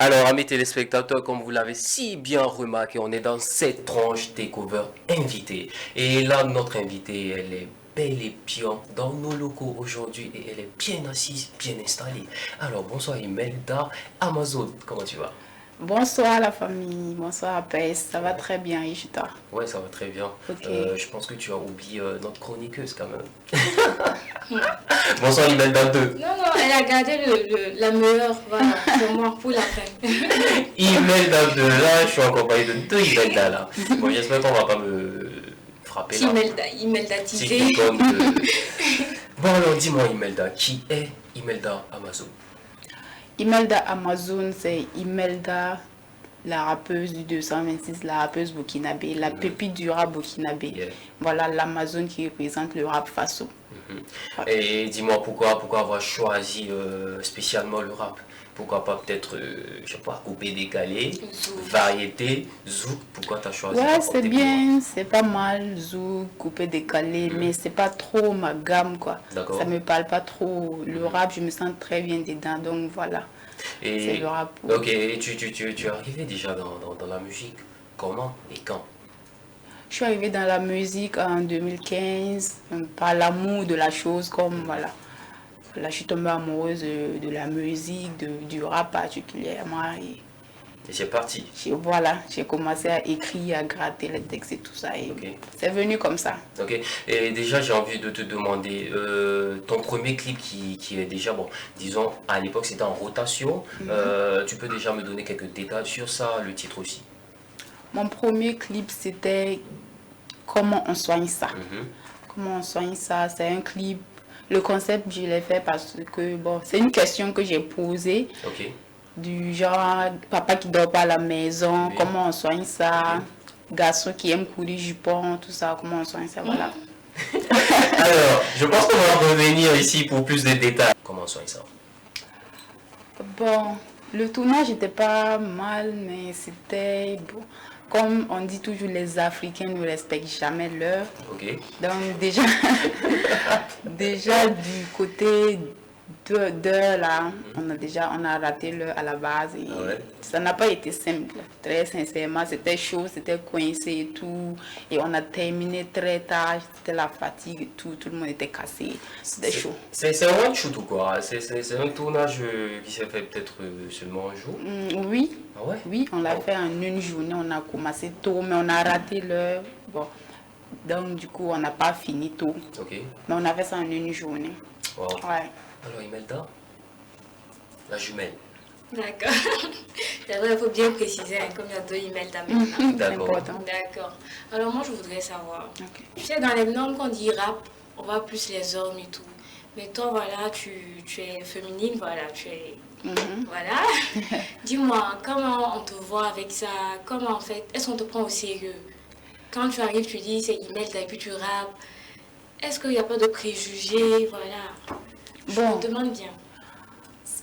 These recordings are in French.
Alors, amis téléspectateurs, comme vous l'avez si bien remarqué, on est dans cette tranche takeover invité. Et là, notre invitée, elle est bel et bien dans nos locaux aujourd'hui et elle est bien assise, bien installée. Alors, bonsoir Imelda Amazon, comment tu vas? Bonsoir la famille, bonsoir Apes, ça va Ouais, très bien et chez toi? ouais, ça va très bien. Ok. Je pense que tu as oublié notre chroniqueuse quand même. Bonsoir Imelda 2. Non, non, elle a gardé la meilleure, voilà, c'est moi pour la fin. Imelda 2, là, je suis en compagnie de deux Imelda là. Bon, j'espère qu'on va pas me frapper là. Imelda Si Tité. je déconne de... Bon alors dis-moi Imelda, qui est Imelda Amazon? Imelda Amazon, c'est Imelda, la rappeuse du 226, la rappeuse burkinabé, la pépite du rap burkinabé. Yeah. Voilà l'Amazon qui représente le rap faso. Mhm. Ouais. Et dis-moi pourquoi avoir choisi spécialement le rap? Pourquoi pas peut-être, je sais pas, coupé décalé, Zouk. variété, zouk? Pourquoi tu as choisi Ouais, c'est d'apporter plus loin? bien, c'est pas mal, zouk, coupé décalé, mais c'est pas trop ma gamme quoi. D'accord. Ça me parle pas trop. Le rap, je me sens très bien dedans, donc voilà, c'est Et le rap. ok, et tu es arrivé déjà dans la musique. Comment et quand? Je suis arrivée dans la musique en 2015 par l'amour de la chose, comme voilà. Voilà, je suis tombée amoureuse de la musique, du rap particulièrement. Et Et c'est parti. voilà, j'ai commencé à écrire, à gratter les textes et tout ça. Et Ok. c'est venu comme ça. Ok, et déjà j'ai envie de te demander, ton premier clip qui est déjà, bon, disons, à l'époque c'était en rotation, tu peux déjà me donner quelques détails sur ça, le titre aussi. Mon premier clip, c'était Comment on soigne ça. Mhm. Comment on soigne ça, c'est un clip. Le concept, je l'ai fait parce que, bon, c'est une question que j'ai posée. Ok, Du genre, papa qui dort pas à la maison, oui, comment on soigne ça, garçon qui aime courir jupon, tout ça, comment on soigne ça, voilà. alors, je pense qu'on va revenir ici pour plus de détails. Comment soigne ça? Bon, le tournage n'était pas mal, mais c'était bon. Comme on dit toujours, les Africains ne respectent jamais l'heure. Ok, Donc déjà, déjà du côté d'heure là, on a raté l'heure à la base et ah ouais, ça n'a pas été simple. Très sincèrement, c'était chaud, c'était coincé et tout. Et on a terminé très tard, c'était la fatigue et tout, tout le monde était cassé. C'était chaud. c'est un one shoot ou quoi? C'est un tournage qui s'est fait peut-être seulement un jour? Oui, Ah ouais? oui, on l'a fait en une journée, on a commencé tôt, mais on a raté l'heure. Bon, donc du coup, on n'a pas fini tôt, Ok, mais on a fait ça en une journée. wow. Ouais. Alors Imelda, la jumelle. D'accord. C'est vrai, il faut bien préciser, hein, comme il y a deux emails maintenant. C'est D'accord. important. D'accord. Alors moi, je voudrais savoir, Ok. tu sais, dans les normes qu'on dit rap, on va plus les hommes et tout. Mais toi, voilà, tu es féminine, voilà, tu es... Voilà. Dis-moi, comment on te voit avec ça? Comment en fait, est-ce qu'on te prend au sérieux? Quand tu arrives, tu dis c'est Imelda et puis tu rappes. Est-ce qu'il n'y a pas de préjugés? Voilà. Je Bon, me demande bien.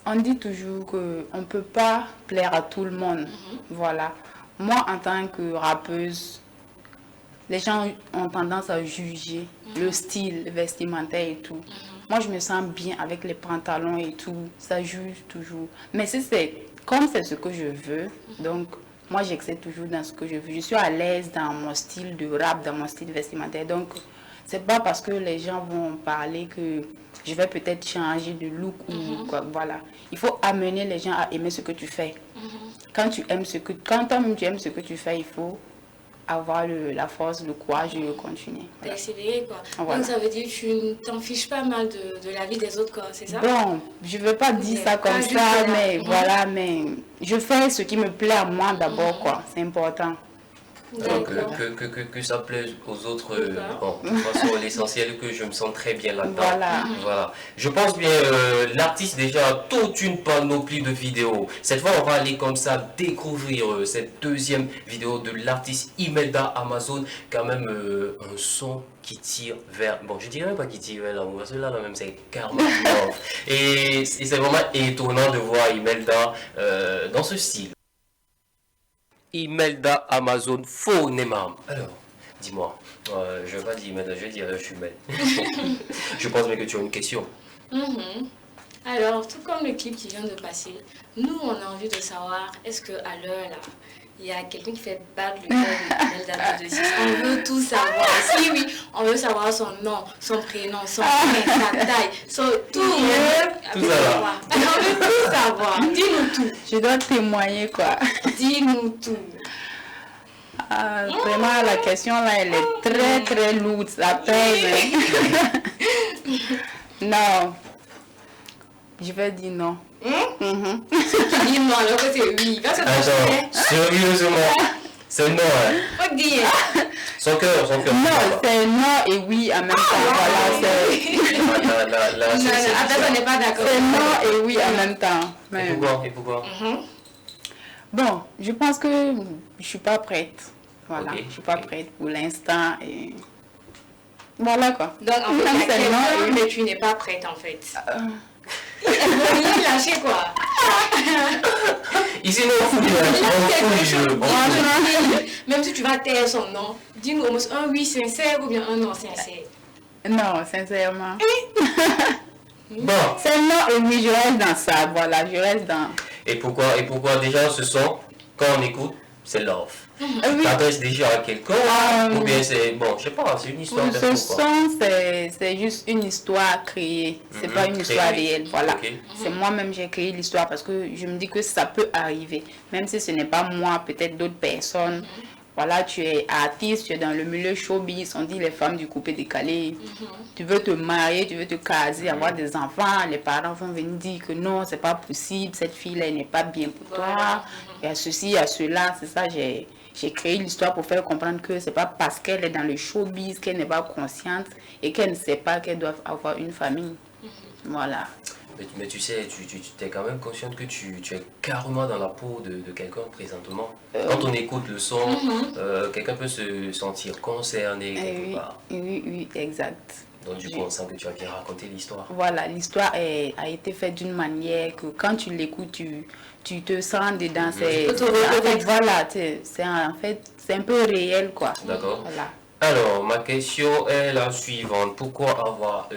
on dit toujours qu'on ne peut pas plaire à tout le monde. Voilà. Moi, en tant que rappeuse, les gens ont tendance à juger le style vestimentaire et tout. Moi, je me sens bien avec les pantalons et tout. Ça juge toujours. Mais si c'est comme c'est ce que je veux, donc moi, j'excelle toujours dans ce que je veux. Je suis à l'aise dans mon style de rap, dans mon style vestimentaire. Donc, c'est pas parce que les gens vont parler que je vais peut-être changer de look ou quoi. Voilà. Il faut amener les gens à aimer ce que tu fais. Quand tu aimes ce que, quand toi-même tu aimes ce que tu fais, il faut avoir la force, le courage de continuer. Voilà. Persévérer, quoi. Voilà. Donc ça veut dire que tu ne t'en fiches pas mal de la vie des autres, quoi, c'est ça? Bon, je ne veux pas dire ça comme Pas juste ça, là. mais voilà, mais je fais ce qui me plaît à moi d'abord, quoi. C'est important. Alors D'accord. que ça plaise aux autres, D'accord. bon, de toute façon, l'essentiel est que je me sens très bien là-dedans. Voilà. Voilà. Je pense bien, l'artiste déjà a toute une panoplie de vidéos. Cette fois, on va aller comme ça découvrir cette deuxième vidéo de l'artiste Imelda Amazon. Quand même, un son qui tire vers... Bon, je dirais pas qui tire vers l'amour, parce que là, même, c'est karma love. Et c'est vraiment étonnant de voir Imelda dans ce style. Imelda Amazon Phonemam. Alors, dis-moi, je vais pas dire Imelda, je vais dire Jumelle. Je pense bien que tu as une question. Mhm. Alors, tout comme le clip qui vient de passer, nous, on a envie de savoir, est-ce qu'à l'heure, là, il y a quelqu'un qui fait battre le cœur de Imelda 226? On veut tout savoir. Si oui, on veut savoir son nom, son prénom, son frère, sa taille, tout. Tout ça va. On veut tout savoir. Dis-nous tout. Je dois témoigner, quoi. Dis-nous tout. Vraiment, la question là, elle est très très lourde, ça pèse. Non. Je vais dire non. Tu dis non, alors que c'est oui. Va se Attends, sérieusement, c'est non. Hein. Faut dire. Son cœur. Non, c'est non et oui en même temps. Voilà, c'est Attends, on n'est pas d'accord. c'est non et oui en même temps. Mais Et pourquoi bon, je pense que je suis pas prête. Voilà, Ok, je suis pas ok. prête pour l'instant. Et voilà quoi. Donc, en fait, Comme il y a c'est non quelqu'un, et mais tu n'es pas prête, en fait. Euh, Elle veut rien lâcher, quoi. Ici, on fout du jeu. Même si tu vas taire son nom, dis-nous au moins un oui sincère ou bien un non sincère. Non, sincèrement. Bon, C'est non et oui, je reste dans ça. Voilà, je reste dans. et pourquoi déjà ce son, quand on écoute, c'est love. Oui. T'adresses déjà à quelqu'un, ou bien c'est, bon, je sais pas, c'est une histoire Pour de ce son, c'est juste une histoire créée. C'est pas une histoire créée. réelle. Voilà. Ok. C'est moi-même j'ai créé l'histoire parce que je me dis que ça peut arriver. Même si ce n'est pas moi, peut-être d'autres personnes. Voilà, tu es artiste, tu es dans le milieu showbiz, on dit les femmes du coupé décalé. Tu veux te marier, tu veux te caser, avoir des enfants. Les parents vont venir dire que non, c'est pas possible, cette fille-là elle n'est pas bien pour toi. Il y a ceci, il y a cela. C'est ça, j'ai créé l'histoire pour faire comprendre que c'est pas parce qu'elle est dans le showbiz qu'elle n'est pas consciente et qu'elle ne sait pas qu'elle doit avoir une famille. Voilà. Mais tu sais, tu es quand même consciente que tu es carrément dans la peau de quelqu'un présentement. Quand on écoute le son, quelqu'un peut se sentir concerné quelque part. Oui, exact. Donc du coup, on sent que tu as bien raconté l'histoire. Voilà, l'histoire a été faite d'une manière que quand tu l'écoutes, tu te sens dedans. C'est, en fait, voilà, c'est un peu réel, quoi. D'accord. Voilà. Alors, ma question est la suivante. Pourquoi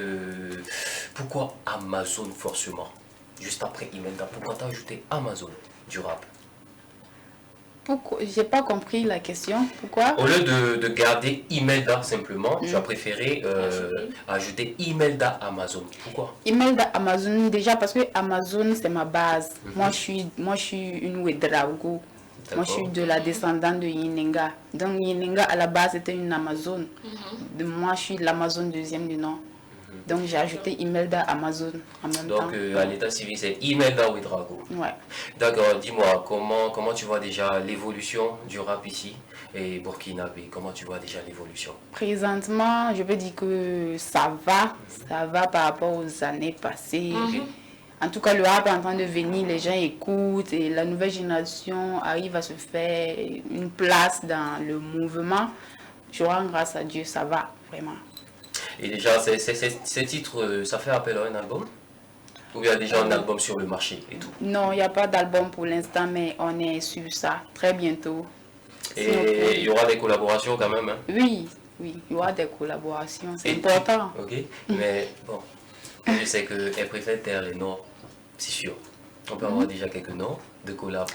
Amazon forcément? Juste après Imelda, pourquoi t'as ajouté Amazon du rap? Pourquoi? J'ai pas compris la question. Pourquoi? Au lieu de garder Imelda simplement, tu as préféré ajouter Imelda Amazon. Pourquoi? Imelda Amazon, déjà parce que Amazon c'est ma base. Moi je suis une Ouedraogo. Moi je suis de la descendante de Yinenga. Donc Yinenga à la base était une Amazon. Moi je suis l'Amazon deuxième du nom. Donc j'ai ajouté Imelda Amazon en même temps. Donc à l'état civil, c'est Imelda Ouedraogo. Ouais. D'accord, dis-moi, comment tu vois déjà l'évolution du rap ici et burkinabé? Comment tu vois déjà l'évolution? Présentement, je peux dire que ça va par rapport aux années passées. En tout cas, le rap est en train de venir, les gens écoutent et la nouvelle génération arrive à se faire une place dans le mouvement. Je rends grâce à Dieu, ça va vraiment. Et déjà, ces titres, ça fait appel à un album? Ou il y a déjà un album sur le marché et tout? Non, il n'y a pas d'album pour l'instant, mais on est sur ça très bientôt. Et il y aura des collaborations quand même, hein? Oui, il y aura des collaborations, c'est Et- important. Ok, mais bon, je sais qu'elle préfère taire les noms, c'est sûr. On peut avoir déjà quelques noms de collab.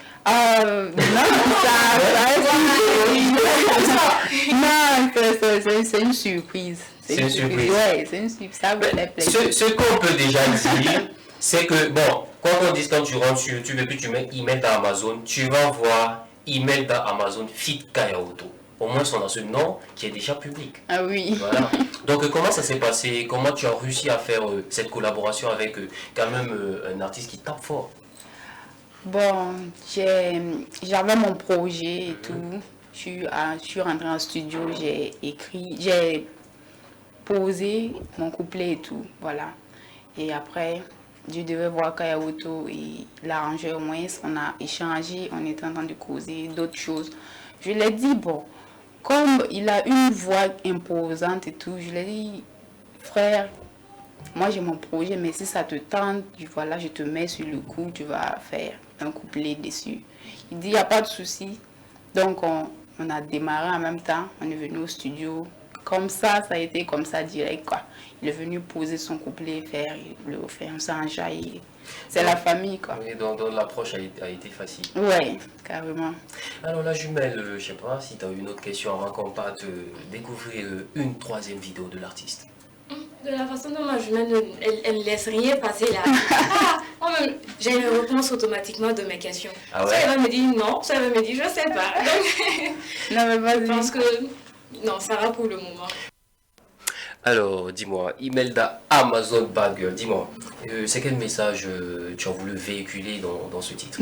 Non, c'est une surprise. C'est une surprise. Ouais, c'est une surprise. Ça me fait plaisir. Ce qu'on peut déjà dire, c'est que, bon, quoi qu'on dise, quand tu rentres sur YouTube et puis tu mets email dans Amazon, tu vas voir email dans Amazon Fit Kaya Auto. Au moins, on a ce nom qui est déjà public. Ah oui. Voilà. Donc, comment ça s'est passé? Comment tu as réussi à faire cette collaboration avec quand même un artiste qui tape fort? Bon, j'avais mon projet et tout. Je suis rentrée en studio, j'ai posé mon couplet et tout. Voilà. Et après, je devais voir Kaya Auto et l'arranger au moins. On a échangé, on était en train de causer d'autres choses. Je lui ai dit, bon, comme il a une voix imposante et tout, je lui ai dit, frère, moi j'ai mon projet, mais si ça te tente, voilà, je te mets sur le coup, tu vas faire un couplet dessus. Il dit, il n'y a pas de souci. Donc on a démarré en même temps, on est venu au studio, comme ça a été comme ça direct, quoi. Il est venu poser son couplet, faire un sanja et c'est la famille, quoi. Oui, donc l'approche a été facile. Ouais, carrément. Alors la jumelle, je sais pas si tu as une autre question avant qu'on parte découvrir une troisième vidéo de l'artiste. De la façon dont ma jumelle, elle ne laisse rien passer là. Ah, moi-même, j'ai une réponse automatiquement de mes questions. Ah ouais? Soit elle va me dire non, soit elle va me dire je sais pas. Donc, Non, mais vas-y. je pense que non, ça va pour le moment. Alors, dis-moi, Imelda Amazon Bad Girl, dis-moi, c'est quel message tu as voulu véhiculer dans ce titre?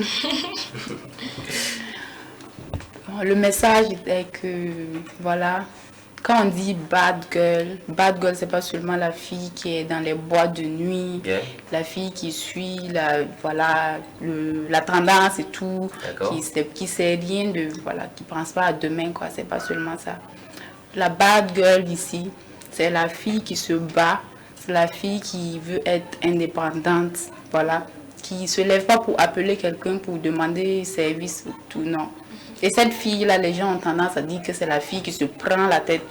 Le message était que, voilà, quand on dit bad girl, c'est pas seulement la fille qui est dans les boîtes de nuit, Bien. la fille qui suit la tendance et tout, D'accord. qui sait rien de, voilà, qui pense pas à demain, quoi, c'est pas seulement ça. La bad girl ici, c'est la fille qui se bat, c'est la fille qui veut être indépendante, voilà, qui se lève pas pour appeler quelqu'un pour demander service ou tout, non. Et cette fille-là, les gens ont tendance à dire que c'est la fille qui se prend la tête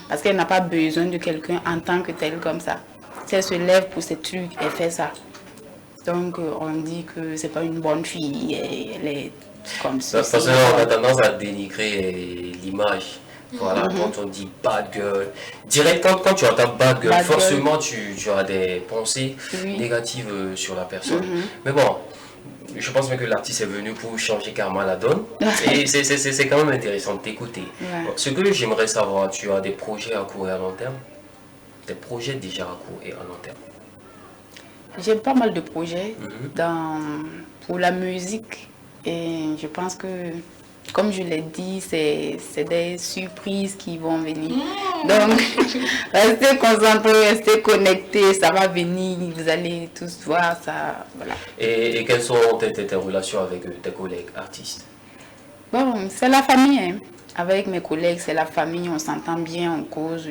parce qu'elle n'a pas besoin de quelqu'un en tant que telle comme ça. Si elle se lève pour ces trucs, elle fait ça. Donc on dit que c'est pas une bonne fille, elle est comme ça. Parce qu'on a tendance à dénigrer l'image. Voilà, quand on dit bad girl, direct quand tu entends bad girl, forcément tu as des pensées négatives sur la personne. Mais bon, je pense même que l'artiste est venu pour changer carrément la donne. Et c'est quand même intéressant de t'écouter. Ouais. Ce que j'aimerais savoir, tu as des projets à court et à long terme? Des projets déjà à court et à long terme? J'ai pas mal de projets pour la musique. Et je pense que, comme je l'ai dit, c'est des surprises qui vont venir. Donc, restez concentrés, restez connectés, ça va venir, vous allez tous voir ça. Voilà. Et quelles sont tes relations avec tes collègues artistes? Bon, c'est la famille. Hein. Avec mes collègues, c'est la famille, on s'entend bien, on cause,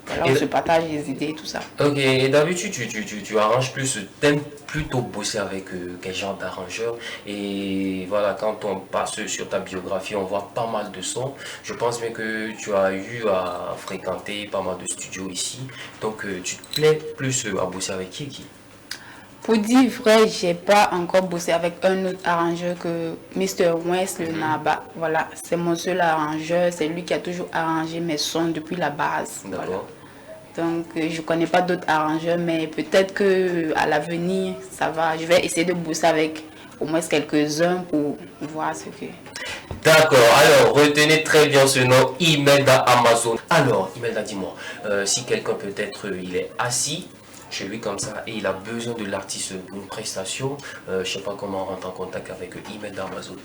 voilà, on se partage les idées, tout ça. Ok, et d'habitude, tu arranges plus, t'aimes plutôt bosser avec quel genre d'arrangeur? Et voilà, quand on passe sur ta biographie, on voit pas mal de sons. Je pense bien que tu as eu à fréquenter pas mal de studios ici. Donc, tu te plais plus à bosser avec qui? Pour dire vrai, j'ai pas encore bossé avec un autre arrangeur que Mr. West, le Naba. Voilà, c'est mon seul arrangeur, c'est lui qui a toujours arrangé mes sons depuis la base. D'accord. Voilà. Donc, je connais pas d'autres arrangeurs, mais peut-être que à l'avenir, ça va. Je vais essayer de bosser avec au moins quelques-uns pour voir ce que... D'accord, alors retenez très bien ce nom, Imelda Amazon. Alors, Imelda, dis-moi, si quelqu'un peut-être il est assis chez lui comme ça et il a besoin de l'artiste pour une prestation, je sais pas comment rentrer en contact avec Imelda Amazon.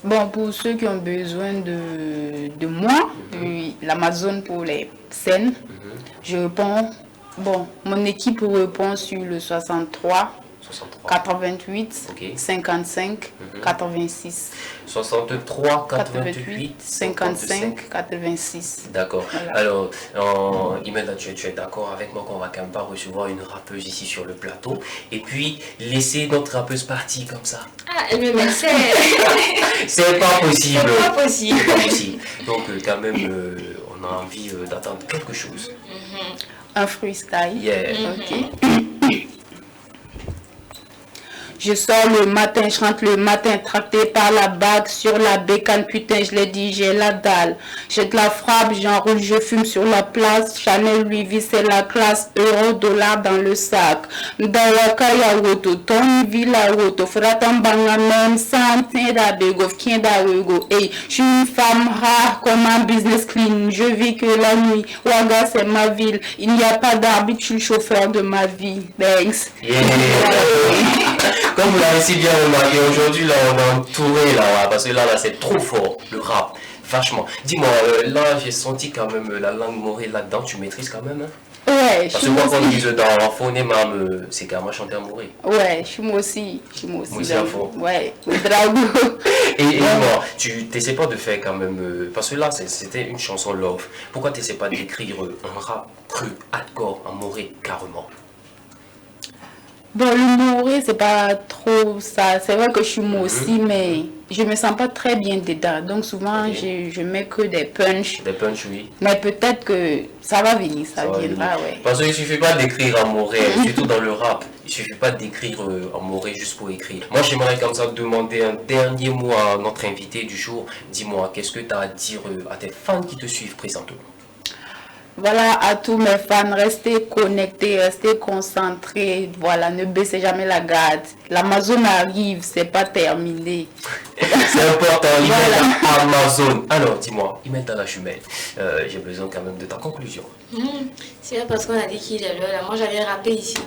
Bon, pour ceux qui ont besoin de moi, l'Amazon pour les scènes, je réponds, bon, mon équipe répond sur le 63 88 Ok. 55 86. 63 88 55 86. D'accord. Voilà. Alors, Imelda, tu es d'accord avec moi qu'on va quand même pas recevoir une rappeuse ici sur le plateau et puis laisser notre rappeuse partie comme ça? Ah, elle me met, C'est pas possible. c'est pas possible. C'est pas possible. Donc, quand même, on a envie d'attendre quelque chose. Un freestyle. Yeah. Ok. Je sors le matin, je rentre le matin, tracté par la bague sur la bécane, putain, je l'ai dit, j'ai la dalle. J'ai de la frappe, j'enroule, je fume sur la place. Chanel, Louis V, c'est la classe. Euro, dollar dans le sac. Ndawaka ya woto, ton villa woto, fratambanga même, santé da bego, kienda wego. Hey, je suis une femme rare comme un business clean. Je vis que la nuit. Ouaga, c'est ma ville. Il n'y a pas d'arbitre, je suis le chauffeur de ma vie. Thanks. Yeah. Comme vous l'avez si bien remarqué, aujourd'hui là on est entouré là, parce que là c'est trop fort, le rap, vachement. Dis-moi, là j'ai senti quand même la langue morée là-dedans, tu maîtrises quand même, hein? Ouais, Parce que moi quand on dit dans phonème, c'est carrément chanter à mourir. Ouais, je suis moi aussi. Moi aussi à fond. Ouais, au drago. Et dis-moi, tu t'essaies pas de faire quand même, parce que là c'était une chanson love, pourquoi t'essaies pas d'écrire un rap cru, hardcore, à mourir carrément? Bon, l'humour, c'est pas trop ça. C'est vrai que je suis moi aussi, mais je me sens pas très bien dedans. Donc souvent, je mets que des punchs. Des punchs, oui. Mais peut-être que ça va venir, ça viendra, ouais. Parce qu'il suffit pas d'écrire en moré, surtout dans le rap. Il suffit pas d'écrire en moré juste pour écrire. Moi, j'aimerais comme ça demander un dernier mot à notre invité du jour. Dis-moi, qu'est-ce que tu as à dire à tes fans qui te suivent présentement? Voilà, à tous mes fans, restez connectés, restez concentrés. Voilà, ne baissez jamais la garde. L'Amazon arrive, c'est pas terminé. C'est important, Imelda Amazon. Alors, dis-moi, Imelda la jumelle, j'ai besoin quand même de ta conclusion. C'est là parce qu'on a dit qu'il est là. Moi, j'allais rapper ici.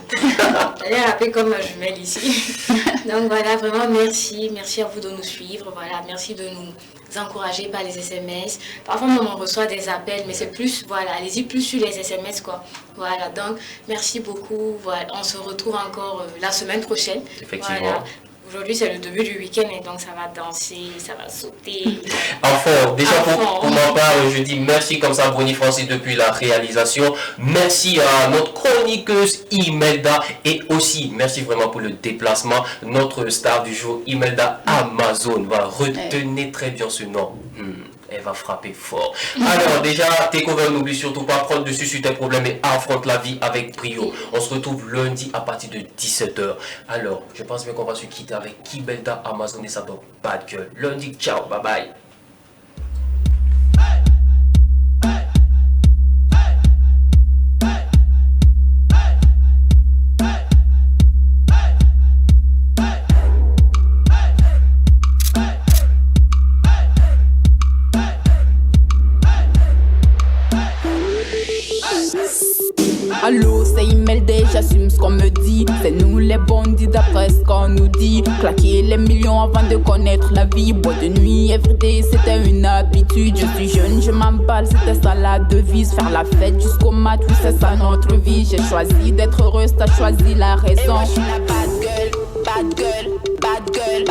J'allais rapper comme ma jumelle ici. Donc voilà, vraiment merci. Merci à vous de nous suivre. Voilà, merci de nous encourager par les SMS. Parfois, on reçoit des appels, mais c'est plus, voilà, allez-y plus sur les SMS, quoi. Voilà, donc merci beaucoup. Voilà, on se retrouve encore la semaine prochaine. Effectivement. Voilà. Aujourd'hui, c'est le début du week-end et donc ça va danser, ça va sauter. Enfin, déjà pour ma part, je dis merci comme ça, Bonnie Francis, depuis la réalisation. Merci à notre chroniqueuse Imelda et aussi merci vraiment pour le déplacement. Notre star du jour, Imelda Amazon, va retenir très bien ce nom. Elle va frapper fort. Alors déjà, Takeover, n'oublie surtout pas, prendre dessus sur tes problèmes et affronte la vie avec brio. On se retrouve lundi à partir de 17h. Alors, je pense bien qu'on va se quitter avec Imelda Amazon et sa dog Bad Girl. Lundi, ciao, bye bye. Allô, c'est Imelda, j'assume ce qu'on me dit. C'est nous les bandits d'après ce qu'on nous dit. Claquer les millions avant de connaître la vie. Boîte de nuit, everyday, c'était une habitude. Je suis jeune, je m'emballe, c'était ça la devise. Faire la fête jusqu'au mat, oui c'est ça notre vie. J'ai choisi d'être heureuse, t'as choisi la raison. Et moi je suis la bad girl, bad girl, bad girl.